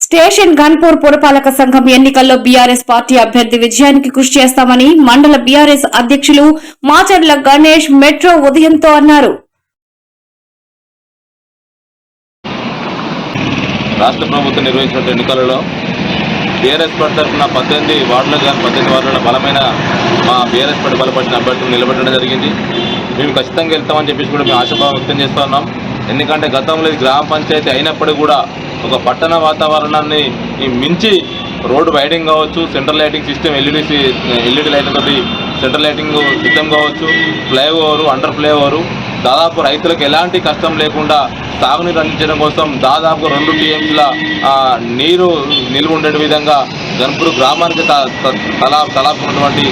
Station Ghanpur పురపాలక సంఘం ఎన్నికల్లో బీఆర్ఎస్ పార్టీ అభ్యర్థి విజయానికి కృషి చేస్తామని మండల బీఆర్ఎస్ అధ్యక్షులు మాచర్ల గణేష్ మెట్రో ఉదయంతో అన్నారు. రాష్ట్ర ప్రభుత్వం నిర్వహించిన ఎన్నికలలో బీఆర్ఎస్ పార్టీ తరఫున 18 వార్డులకు కానీ 18 వార్డుల బలమైన మా బీఆర్ఎస్ పార్టీ బలపరిచిన అభ్యర్థులు నిలబెట్టడం జరిగింది. మేము ఖచ్చితంగా వెళ్తామని చెప్పేసి కూడా మేము ఆశాభావం వ్యక్తం చేస్తూ ఉన్నాం. ఎందుకంటే గతంలో ఇది గ్రామ పంచాయతీ అయినప్పటికీ కూడా ఒక పట్టణ వాతావరణాన్ని మించి రోడ్డు వైడింగ్ కావచ్చు, సెంట్రల్ లైటింగ్ సిస్టమ్ ఎల్ఈడి లైట్లతో సెంట్రల్ లైటింగ్ సిస్టమ్ కావచ్చు, ఫ్లైఓవరు, అండర్ ఫ్లైఓవరు, దాదాపు రైతులకు ఎలాంటి కష్టం లేకుండా తాగునీరు అందించడం కోసం దాదాపు 2 టీఎంసీల నీరు నిల్వ ఉండే విధంగా గన్పూర్ గ్రామానికి తలాపుకున్నటువంటి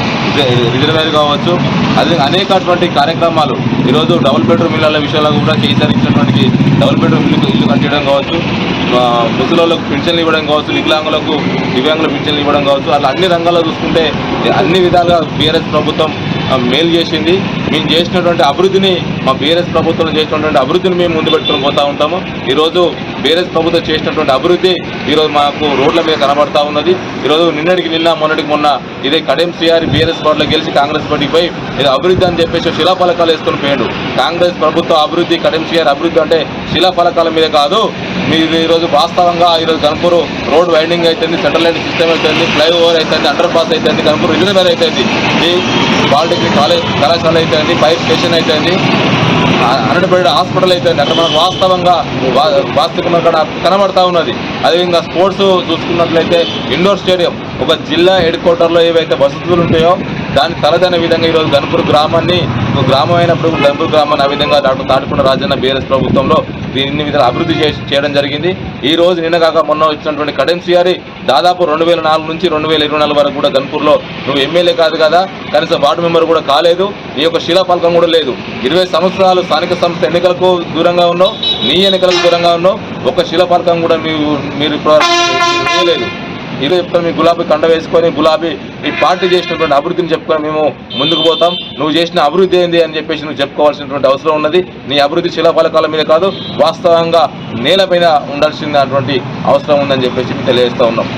రిజర్వేర్ కావచ్చు, అదే అనేకటువంటి కార్యక్రమాలు ఈరోజు డబుల్ బెడ్రూమ్ ఇళ్ల విషయాల్లో కూడా కేసీఆర్ డబుల్ బెడ్రూమ్ ఇల్లు కట్టడం కావచ్చు, ముసలోళ్ళకు పింఛన్లు ఇవ్వడం కావచ్చు, వికలాంగులకు దివ్యాంగులకు పింఛన్లు ఇవ్వడం కావచ్చు, అట్లా అన్ని రంగాల్లో చూసుకుంటే అన్ని విధాలుగా బీఆర్ఎస్ ప్రభుత్వం మేలు చేసింది. మేము చేసినటువంటి అభివృద్ధిని, మా బీఆర్ఎస్ ప్రభుత్వం చేసినటువంటి అభివృద్ధిని మేము ముందు పెట్టుకుని పోతూ ఉంటాము. ఈరోజు బీఆర్ఎస్ ప్రభుత్వం చేసినటువంటి అభివృద్ధి ఈరోజు మాకు రోడ్ల మీద కనబడతా ఉన్నది. ఈరోజు నిన్నటికి నిన్న మొన్నటికి మొన్న ఇదే కడెం సిఆర్ బీఆర్ఎస్ పార్టీలో గెలిచి కాంగ్రెస్ పార్టీకి పోయి ఇది అభివృద్ధి అని చెప్పేసి శిలాఫలకాలు వేసుకొని పోయాడు. కాంగ్రెస్ ప్రభుత్వ అభివృద్ధి, కడెం సిఆర్ అభివృద్ధి అంటే శిలాఫలకాల మీద కాదు. మీరు ఈరోజు వాస్తవంగా ఈరోజు గన్పూర్ రోడ్ వైండింగ్ అవుతుంది, సెంట్రల్ లైట్ సిస్టమ్ అవుతుంది, ఫ్లైఓవర్ అవుతుంది, అండర్ పాస్ అవుతుంది, గన్పూర్ రిజర్వేర్ అవుతుంది, పాలిటెక్నిక్ కళాశాల అవుతుంది, ఫైర్ స్టేషన్ అవుతుంది, అన్నపేట హాస్పిటల్ అవుతుంది. అక్కడ మనకు వాస్తవంగా వాస్తవికంగా కనబడతా ఉన్నది. అదేవిధంగా స్పోర్ట్స్ చూసుకున్నట్లయితే ఇండోర్ స్టేడియం, ఒక జిల్లా హెడ్ క్వార్టర్లో ఏవైతే వసతులు ఉంటాయో దాన్ని తలదనే విధంగా ఈరోజు గన్పూర్ గ్రామాన్ని, గ్రామం అయినప్పుడు గన్పూర్ గ్రామాన్ని ఆ విధంగా డాక్టర్ తాటికొండ రాజన్న బీఆర్ఎస్ ప్రభుత్వంలో దీన్ని విధాలు అభివృద్ధి చేయడం జరిగింది. ఈ రోజు నిన్న కాక మొన్న వచ్చినటువంటి కడెం సిఆర్ దాదాపు 2004 నుంచి 2024 వరకు కూడా గన్పూర్లో నువ్వు ఎమ్మెల్యే కాదు కదా, కనీసం వార్డు మెంబర్ కూడా కాలేదు, నీ యొక్క శిలాఫలకం కూడా లేదు. 20 సంవత్సరాలు స్థానిక సంస్థ ఎన్నికలకు దూరంగా ఉన్నావు, నీ ఎన్నికలకు దూరంగా ఉన్నావు, ఒక శిలాఫలకం కూడా మీరు వేయలేదు. ఈరోజు చెప్తాను, మీ గులాబీ కండ వేసుకొని గులాబీ ఈ పార్టీ చేసినటువంటి అభివృద్ధిని చెప్పుకొని మేము ముందుకు పోతాం. నువ్వు చేసిన అభివృద్ధి ఏంది అని చెప్పేసి నువ్వు చెప్పుకోవాల్సినటువంటి అవసరం ఉన్నది. నీ అభివృద్ధి శిలాఫలకాల మీద కాదు, వాస్తవంగా నేలపైన ఉండాల్సినటువంటి అవసరం ఉందని చెప్పేసి తెలియజేస్తూ ఉన్నాం.